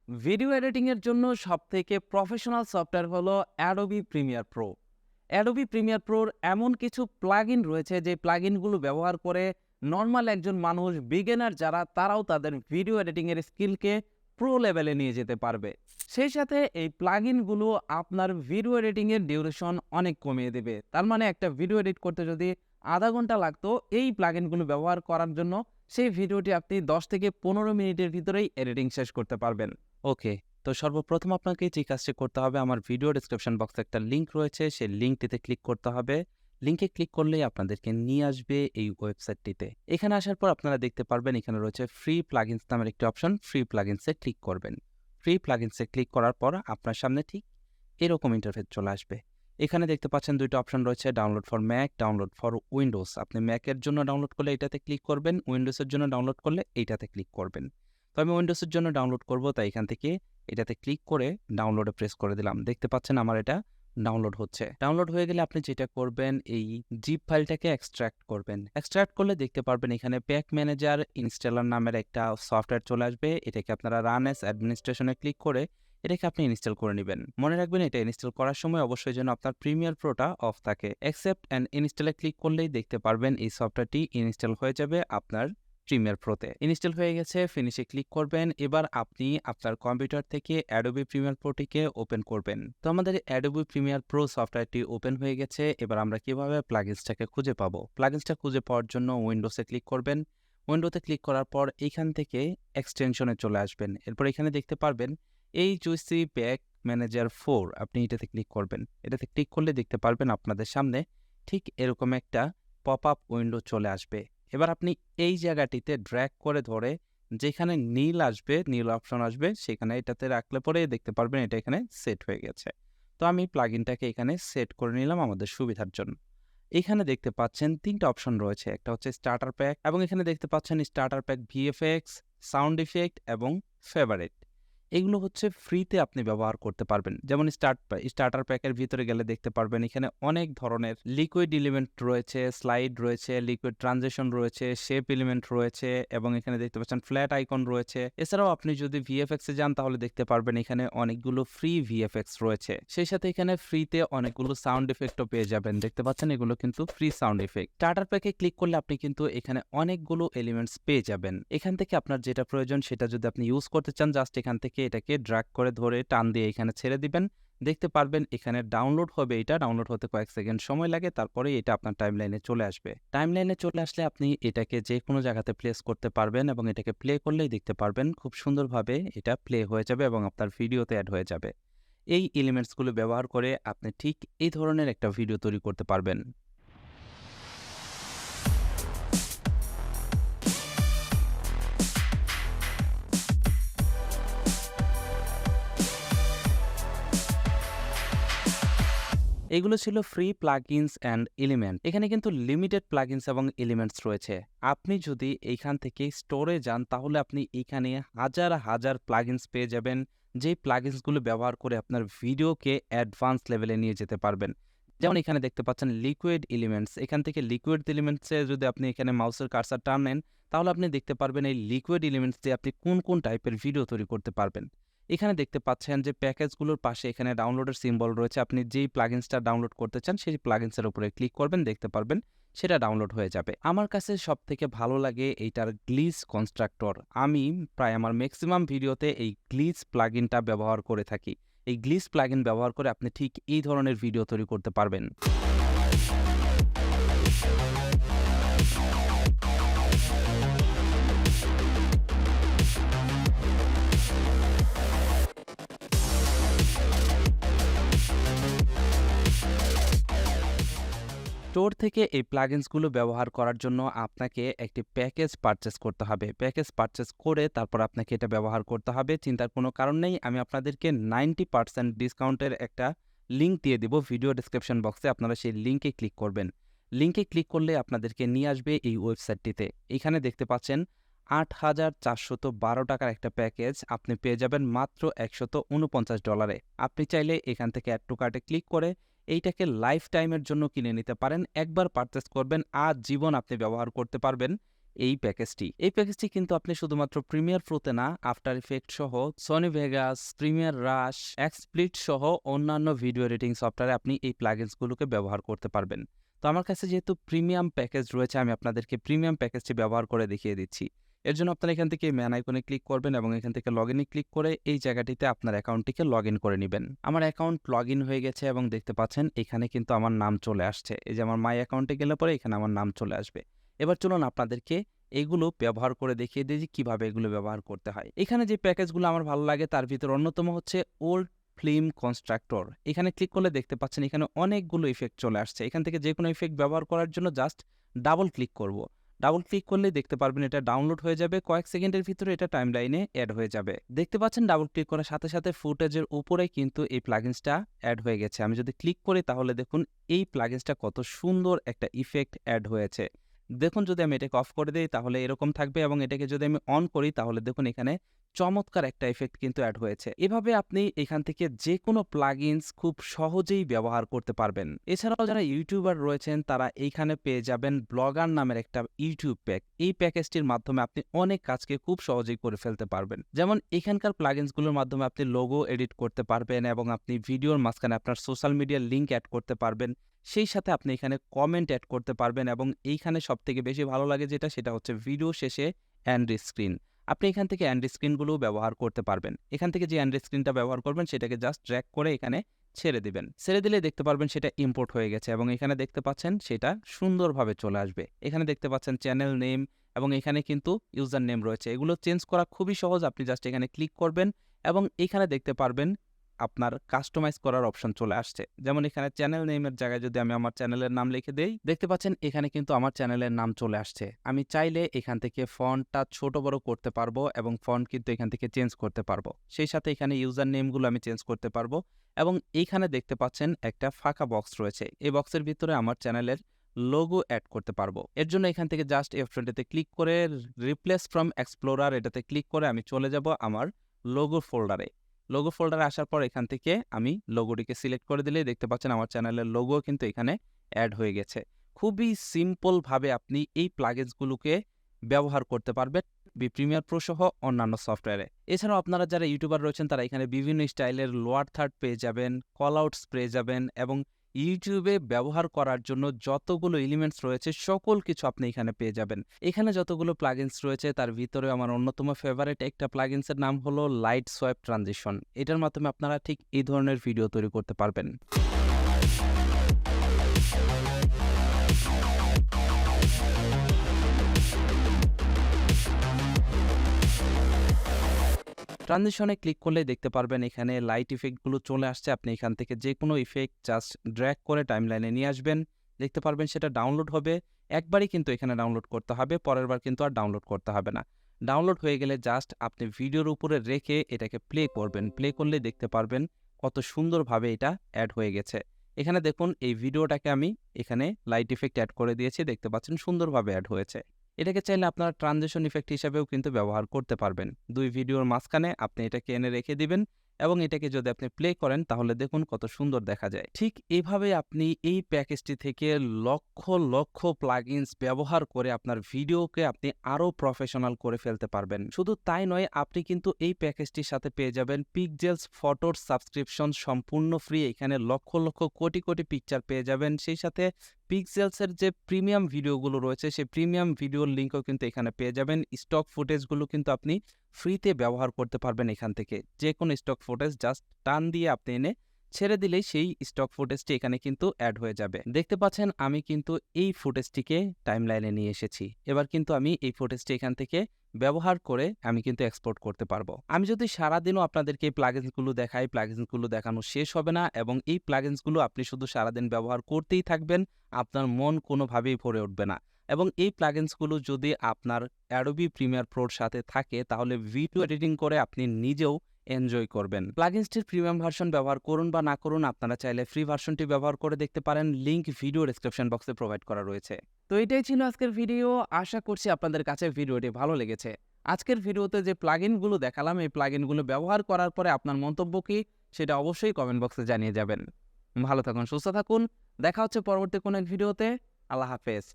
Video editing এর জন্য সবথেকে প্রফেশনাল সফটওয়্যার হলো Adobe Premiere Pro. Adobe Premiere প্রোর এমন কিছু প্লাগইন রয়েছে যে প্লাগইনগুলো ব্যবহার করে নর্মাল একজন মানুষ বিগিনার যারা তারাও তাদের ভিডিও এডিটিং এর স্কিলকে প্রো লেভেলে নিয়ে যেতে পারবে। সেই সাথে এই প্লাগইনগুলো আপনার ভিডিও এডিটিং এর ডিউরেশন অনেক কমিয়ে দেবে। তার মানে একটা ভিডিও এডিট করতে যদি আধা ঘন্টা লাগতো এই প্লাগইনগুলো ব্যবহার করার জন্য সেই ভিডিওটি আপনি 10 থেকে 15 মিনিটের ভিতরেই এডিটিং শেষ করতে পারবেন। ওকে, তো সর্বপ্রথম আপনাকে যে কাজটি করতে হবে, আমার ভিডিও ডেসক্রিপশন বক্সে একটা লিঙ্ক রয়েছে, সেই লিঙ্কটিতে ক্লিক করতে হবে। লিঙ্কে ক্লিক করলেই আপনাদেরকে নিয়ে আসবে এই ওয়েবসাইটটিতে। এখানে আসার পর আপনারা দেখতে পারবেন এখানে রয়েছে ফ্রি প্লাগইনস নামের একটি অপশন। ফ্রি প্লাগইনসে ক্লিক করবেন। ফ্রি প্লাগইনসে ক্লিক করার পর আপনার সামনে ঠিক এরকম ইন্টারফেস চলে আসবে। এখানে দেখতে পাচ্ছেন দুইটা অপশন রয়েছে, download for Mac, download for Windows. আপনি ম্যাকের জন্য ডাউনলোড করলে এটাতে ক্লিক করবেন, উইন্ডোজের জন্য ডাউনলোড করলে এইটাতে ক্লিক করবেন। তো আমি উইন্ডোজের জন্য ডাউনলোড করব, তাই এখান থেকে এটাতে ক্লিক করে ডাউনলোডে প্রেস করে দিলাম। দেখতে পাচ্ছেন আমার এটা ডাউনলোড হচ্ছে। ডাউনলোড হয়ে গেলে আপনি যেটা করবেন, এই জিপ ফাইলটাকে এক্সট্রাক্ট করবেন। এক্সট্রাক্ট করলে দেখতে পারবেন এখানে প্যাক ম্যানেজার ইনস্টলার নামের একটা সফটওয়্যার চলে আসবে। এটাকে আপনারা রান অ্যাজ অ্যাডমিনিস্ট্রেশনে ক্লিক করে এটাকে আপনি ইনস্টল করে নেবেন। মনে রাখবেন এটা ইনস্টল করার সময় অবশ্যই যেন আপনার প্রিমিয়ার প্রোটা অফ থাকে। অ্যাকসেপ্ট অ্যান্ড ইনস্টলে ক্লিক করলেই দেখতে পারবেন এই সফটওয়্যারটি ইনস্টল হয়ে যাবে আপনার প্রিমিয়ার প্রোতে। ইনস্টল হয়ে গেছে, ফিনিশে ক্লিক করবেন। এবার আপনি আপনার কম্পিউটার থেকে অ্যাডোবি প্রিমিয়ার প্রোটিকে ওপেন করবেন। তো আমাদের অ্যাডোবি প্রিমিয়ার প্রো সফটওয়্যারটি ওপেন হয়ে গেছে। এবার আমরা কিভাবে প্লাগইনসটাকে খুঁজে পাবো? প্লাগইনসটা খুঁজে পাওয়ার জন্য উইন্ডোজে ক্লিক করবেন। উইন্ডোতে ক্লিক করার পর এইখান থেকে এক্সটেনশনে চলে আসবেন। এরপর এখানে দেখতে পারবেন AEJuice প্যাক ম্যানেজার 4, আপনি এটাতে ক্লিক করবেন। এটাতে ক্লিক করলে দেখতে পারবেন আপনাদের সামনে ঠিক এরকম একটা পপ আপ উইন্ডো চলে আসবে। এবার আপনি এই জায়গাটিতে ড্র্যাগ করে ধরে যেখানে নীল আসবে, নীল অপশন আসবে, সেখানে এটাতে রাখলে পরে দেখতে পারবেন এটা এখানে সেট হয়ে গেছে। তো আমি প্লাগইনটাকে এখানে সেট করে নিলাম আমাদের সুবিধার জন্য। এখানে দেখতে পাচ্ছেন 3টা অপশন রয়েছে, একটা হচ্ছে স্টার্টার প্যাক, এবং এখানে দেখতে পাচ্ছেন starter pack VFX, sound effect এবং ফেভারিট। এগুলো হচ্ছে ফ্রিতে আপনি ব্যবহার করতে পারবেন। যেমন স্টার্টার প্যাকের ভিতরে গেলে দেখতে পারবেন এখানে অনেক ধরনের লিকুইড এলিমেন্ট রয়েছে, স্লাইড রয়েছে, লিকুইড ট্রানজিশন রয়েছে, শেপ এলিমেন্ট রয়েছে, এবং এখানে দেখতে পাচ্ছেন ফ্ল্যাট আইকন রয়েছে। এছাড়াও আপনি যদি ভিএফএক্স এ যান তাহলে দেখতে পারবেন এখানে অনেকগুলো ফ্রি ভিএফএক্স রয়েছে। সেই সাথে এখানে ফ্রিতে অনেকগুলো সাউন্ড ইফেক্টও পেয়ে যাবেন। দেখতে পাচ্ছেন এগুলো কিন্তু ফ্রি সাউন্ড ইফেক্ট। স্টার্টার প্যাকে ক্লিক করলে আপনি কিন্তু এখানে অনেকগুলো এলিমেন্টস পেয়ে যাবেন। এখান থেকে আপনার যেটা প্রয়োজন সেটা যদি আপনি ইউজ করতে চান, জাস্ট এখান থেকে এটাকে ড্র্যাগ করে ধরে টান দিয়ে এখানে ছেড়ে দিবেন। দেখতে পারবেন এখানে ডাউনলোড হবে। এটা ডাউনলোড হতে কয়েক সেকেন্ড সময় লাগে, তারপরে এটা আপনার টাইমলাইনে চলে আসবে। টাইমলাইনে চলে আসলে আপনি এটাকে যে কোনো জায়গাতে প্লেস করতে পারবেন, এবং এটাকে প্লে করলেই দেখতে পারবেন খুব সুন্দরভাবে এটা প্লে হয়ে যাবে এবং আপনার ভিডিওতে অ্যাড হয়ে যাবে। এই এলিমেন্টসগুলো ব্যবহার করে আপনি ঠিক এই ধরনের একটা ভিডিও তৈরি করতে পারবেন। এগুলো ছিল ফ্রি প্লাগইনস অ্যান্ড এলিমেন্ট। এখানে কিন্তু লিমিটেড প্লাগইনস এবং এলিমেন্টস রয়েছে। আপনি যদি এইখান থেকে স্টোরে যান তাহলে আপনি এইখানে হাজার হাজার প্লাগইনস পেয়ে যাবেন, যে প্লাগইনসগুলো ব্যবহার করে আপনার ভিডিওকে অ্যাডভান্স লেভেলে নিয়ে যেতে পারবেন। যেমন এখানে দেখতে পাচ্ছেন লিকুইড এলিমেন্টস। এখান থেকে লিকুইড এলিমেন্টসে যদি আপনি এখানে মাউসের কার্সার টানেন তাহলে আপনি দেখতে পারবেন এই লিকুইড এলিমেন্টস দিয়ে আপনি কোন কোন টাইপের ভিডিও তৈরি করতে পারবেন। এখানে দেখতে পাচ্ছেন যে প্যাকেজগুলোর পাশে এখানে ডাউনলোডের সিম্বল রয়েছে। আপনি যেই প্লাগইনসটা ডাউনলোড করতে চান সেই প্লাগইনসের উপরে ক্লিক করবেন, দেখতে পারবেন সেটা ডাউনলোড হয়ে যাবে। আমার কাছে সবথেকে ভালো লাগে এইটার গ্লিচ কনস্ট্রাক্টর। আমি প্রায় আমার ম্যাক্সিমাম ভিডিওতে এই গ্লিচ প্লাগইনটা ব্যবহার করে থাকি। এই গ্লিচ প্লাগইন ব্যবহার করে আপনি ঠিক এই ধরনের ভিডিও তৈরি করতে পারবেন। স্টোর থেকে এই প্লাগইনসগুলো ব্যবহার করার জন্য আপনাকে একটি প্যাকেজ পারচেস করতে হবে। প্যাকেজ পারচেস করে তারপর আপনাকে এটা ব্যবহার করতে হবে। চিন্তার কোনো কারণ নেই, আমি আপনাদেরকে 90% ডিসকাউন্টের একটা লিঙ্ক দিয়ে দিব ভিডিও ডেসক্রিপশন বক্সে। আপনারা সেই লিঙ্কে ক্লিক করবেন। লিঙ্কে ক্লিক করলে আপনাদেরকে নিয়ে আসবে এই ওয়েবসাইটটিতে। এখানে দেখতে পাচ্ছেন 8,412 টাকার একটা প্যাকেজ আপনি পেয়ে যাবেন মাত্র $149। আপনি চাইলে এখান থেকে অ্যাড টু কার্টে ক্লিক করে এইটাকে লাইফ টাইমের জন্য কিনে নিতে পারেন। একবার পারচেস করবেন, আজীবন আপনি ব্যবহার করতে পারবেন এই প্যাকেজটি কিন্তু আপনি শুধুমাত্র প্রিমিয়ার প্রোতে না, আফটার ইফেক্ট সহ, সনি ভেগাস, প্রিমিয়ার রাশ, এক্সপ্লিট সহ অন্যান্য ভিডিও এডিটিং সফটওয়্যারে আপনি এই প্লাগিনসগুলোকে ব্যবহার করতে পারবেন। তো আমার কাছে যেহেতু প্রিমিয়াম প্যাকেজ রয়েছে, আমি আপনাদেরকে প্রিমিয়াম প্যাকেজটি ব্যবহার করে দেখিয়ে দিচ্ছি। এর জন্য আপনারা এখান থেকে ম্যান আইকনে ক্লিক করবেন এবং এখান থেকে লগ ইনে ক্লিক করে এই জায়গাটিতে আপনার অ্যাকাউন্টটিকে লগ ইন করে নেবেন। আমার অ্যাকাউন্ট লগ ইন হয়ে গেছে এবং দেখতে পাচ্ছেন এখানে কিন্তু আমার নাম চলে আসছে। এই যে আমার মাই অ্যাকাউন্টে গেলে পরে এখানে আমার নাম চলে আসবে। এবার চলুন আপনাদেরকে এগুলো ব্যবহার করে দেখিয়ে দিই যে কীভাবে এগুলো ব্যবহার করতে হয়। এখানে যে প্যাকেজগুলো আমার ভালো লাগে তার ভিতরে অন্যতম হচ্ছে ওল্ড ফিল্ম কনস্ট্রাক্টর। এখানে ক্লিক করলে দেখতে পাচ্ছেন এখানে অনেকগুলো ইফেক্ট চলে আসছে। এখান থেকে যে কোনো ইফেক্ট ব্যবহার করার জন্য জাস্ট ডাবল ক্লিক করব। ডাবল ক্লিক করলে দেখতে পারবেন এটা ডাউনলোড হয়ে যাবে, কয়েক সেকেন্ডের ভিতরে এটা টাইমলাইনে অ্যাড হয়ে যাবে। দেখতে পাচ্ছেন ডাবল ক্লিক করার সাথে সাথে ফুটেজের উপরে কিন্তু এই প্লাগিনসটা অ্যাড হয়ে গেছে। আমি যদি ক্লিক করি তাহলে দেখুন এই প্লাগিনসটা কত সুন্দর একটা ইফেক্ট অ্যাড হয়েছে। দেখুন যদি আমি এটাকে অফ করে দিই তাহলে এরকম থাকবে এবং এটাকে যদি আমি অন করি তাহলে দেখুন এখানে চমৎকার একটা ইফেক্ট কিন্তু অ্যাড হয়েছে। এভাবে আপনি এখান থেকে যে কোনো প্লাগইনস খুব সহজেই ব্যবহার করতে পারবেন। এছাড়াও যারা ইউটিউবার রয়েছেন তারা এইখানে পেয়ে যাবেন ব্লগার নামের একটা ইউটিউব প্যাক। এই প্যাকেজটির মাধ্যমে আপনি অনেক কাজকে খুব সহজেই করে ফেলতে পারবেন। যেমন এখানকার প্লাগইনসগুলোর মাধ্যমে আপনি লোগো এডিট করতে পারবেন এবং আপনি ভিডিওর মাঝখানে আপনার সোশ্যাল মিডিয়ার লিঙ্ক অ্যাড করতে পারবেন। সেই সাথে আপনি এখানে কমেন্ট অ্যাড করতে পারবেন এবং এইখানে সবথেকে বেশি ভালো লাগে সেটা হচ্ছে ভিডিও শেষে এন্ড স্ক্রিন। আপনি এখান থেকে এন্ড স্ক্রিনগুলোও ব্যবহার করতে পারবেন। এখান থেকে যে এন্ড স্ক্রিনটা ব্যবহার করবেন সেটাকে জাস্ট ড্র্যাগ করে এখানে ছেড়ে দিবেন। ছেড়ে দিলে দেখতে পারবেন সেটা ইম্পোর্ট হয়ে গেছে এবং এখানে দেখতে পাচ্ছেন সেটা সুন্দরভাবে চলে আসবে। এখানে দেখতে পাচ্ছেন চ্যানেল নেম এবং এখানে কিন্তু ইউজার নেম রয়েছে। এগুলো চেঞ্জ করা খুবই সহজ। আপনি জাস্ট এখানে ক্লিক করবেন এবং এখানে দেখতে পারবেন আপনার কাস্টমাইজ করার অপশন চলে আসছে। যেমন এখানে চ্যানেল নেমের জায়গায় যদি আমি আমার চ্যানেলের নাম লিখে দেই, দেখতে পাচ্ছেন এখানে কিন্তু আমার চ্যানেলের নাম চলে আসছে। আমি চাইলে এখান থেকে ফন্টটা ছোট বড় করতে পারবো এবং ফন্ট কিন্তু এখান থেকে চেঞ্জ করতে পারবো। সেই সাথে এখানে ইউজার নেমগুলো আমি চেঞ্জ করতে পারবো এবং এইখানে দেখতে পাচ্ছেন একটা ফাঁকা বক্স রয়েছে। এই বক্সের ভিতরে আমার চ্যানেলের লোগো অ্যাড করতে পারবো। এর জন্য এখান থেকে জাস্ট এই অপশনটিতে ক্লিক করে রিপ্লেস ফ্রম এক্সপ্লোরার এটাতে ক্লিক করে আমি চলে যাব আমার লোগো ফোল্ডারে। লোগো ফোল্ডারে আসার পর এখান থেকে আমি লোগোটিকে সিলেক্ট করে দিলেই দেখতে পাচ্ছেন আমার চ্যানেলের লোগো কিন্তু এখানে অ্যাড হয়ে গেছে। খুবই সিম্পলভাবে আপনি এই প্লাগইনসগুলোকে ব্যবহার করতে পারবেন প্রিমিয়ার প্রো সহ অন্যান্য সফটওয়্যারে। এছাড়াও আপনারা যারা ইউটিউবার রয়েছেন তারা এখানে বিভিন্ন স্টাইলের লোয়ার থার্ড পেয়ে যাবেন, কল আউটস পেয়ে যাবেন এবং ইউটিউবে ব্যবহার করার জন্য যতগুলো এলিমেন্টস রয়েছে সকল কিছু আপনি এখানে পেয়ে যাবেন। এখানে যতগুলো প্লাগইনস রয়েছে তার ভিতরে আমার অন্যতম ফেভারিট একটা প্লাগইনসের নাম হলো লাইট সোয়াইপ ট্রানজিশন। এটার মাধ্যমে আপনারা ঠিক এই ধরনের ভিডিও তৈরি করতে পারবেন। ট্রানজিশনে ক্লিক করলে দেখতে পারবেন এখানে লাইট ইফেক্টগুলো চলে আসছে। আপনি এখান থেকে যে কোনো ইফেক্ট জাস্ট ড্র্যাগ করে টাইমলাইনে নিয়ে আসবেন। দেখতে পারবেন সেটা ডাউনলোড হবে। একবারই কিন্তু এখানে ডাউনলোড করতে হবে, পরের বার কিন্তু আর ডাউনলোড করতে হবে না। ডাউনলোড হয়ে গেলে জাস্ট আপনি ভিডিওর উপরে রেখে এটাকে প্লে করবেন। প্লে করলে দেখতে পারবেন কত সুন্দরভাবে এটা অ্যাড হয়ে গেছে। এখানে দেখুন এই ভিডিওটাকে আমি এখানে লাইট ইফেক্ট অ্যাড করে দিয়েছি, দেখতে পাচ্ছেন সুন্দরভাবে অ্যাড হয়েছে। এটাকে চাইলে আপনারা ট্রানজিশন ইফেক্ট হিসেবেও কিন্তু ব্যবহার করতে পারবেন। দুই ভিডিওর মাঝখানে আপনি এটাকে এনে রেখে দিবেন এবং এটাকে যদি আপনি প্লে করেন তাহলে দেখুন কত সুন্দর দেখা যায়। ঠিক এভাবে আপনি এই প্যাকেজটি থেকে লক্ষ লক্ষ প্লাগইনস ব্যবহার করে আপনার ভিডিওকে আপনি আরও প্রফেশনাল করে ফেলতে পারবেন। শুধু তাই নয়, আপনি কিন্তু এই প্যাকেজটির সাথে পেয়ে যাবেন পিক্সেলস ফটোর সাবস্ক্রিপশন সম্পূর্ণ ফ্রি। এখানে লক্ষ লক্ষ কোটি কোটি পিকচার পেয়ে যাবেন। সেই সাথে পিক্সেলসের যে প্রিমিয়াম ভিডিওগুলো রয়েছে সেই প্রিমিয়াম ভিডিওর লিঙ্কও কিন্তু এখানে পেয়ে যাবেন। স্টক ফুটেজগুলো কিন্তু আপনি ফ্রিতে ব্যবহার করতে পারবেন। এখান থেকে যে কোনো স্টক ফুটেজ জাস্ট টান দিয়ে আপনি এনে ছেড়ে দিলেই সেই স্টক ফুটেজটি এখানে কিন্তু অ্যাড হয়ে যাবে। দেখতে পাচ্ছেন আমি কিন্তু এই ফুটেজটিকে টাইমলাইনে নিয়ে এসেছি। এবার কিন্তু আমি এই ফুটেজটি এখান থেকে ব্যবহার করে আমি কিন্তু এক্সপোর্ট করতে পারবো। আমি যদি সারাদিনও আপনাদেরকে এই প্লাগইনসগুলো দেখাই, প্লাগইনসগুলো দেখানো শেষ হবে না এবং এই প্লাগইনসগুলো আপনি শুধু সারাদিন ব্যবহার করতেই থাকবেন, আপনার মন কোনোভাবেই ভরে উঠবে না। এবং এই প্লাগইনসগুলো যদি আপনার অ্যাডোবি প্রিমিয়ার প্রোর সাথে থাকে তাহলে ভিডিও এডিটিং করে আপনি নিজেও এনজয় করবেন। প্লাগইনসটির প্রিমিয়াম ভার্সন ব্যবহার করুন বা না করুন, আপনারা চাইলে ফ্রি ভার্সনটি ব্যবহার করে দেখতে পারেন। লিংক ভিডিও ডেসক্রিপশন বক্সে প্রোভাইড করা রয়েছে। তো এটাই ছিল আজকের ভিডিও। আশা করছি আপনাদের কাছে ভিডিওটি ভালো লেগেছে। আজকের ভিডিওতে যে প্লাগইনগুলো দেখালাম এই প্লাগইনগুলো ব্যবহার করার পরে আপনার মন্তব্য কি সেটা অবশ্যই কমেন্ট বক্সে জানিয়ে যাবেন। ভালো থাকুন, সুস্থ থাকুন। দেখা হচ্ছে পরবর্তী কোনো এক ভিডিওতে। আল্লাহ হাফেজ।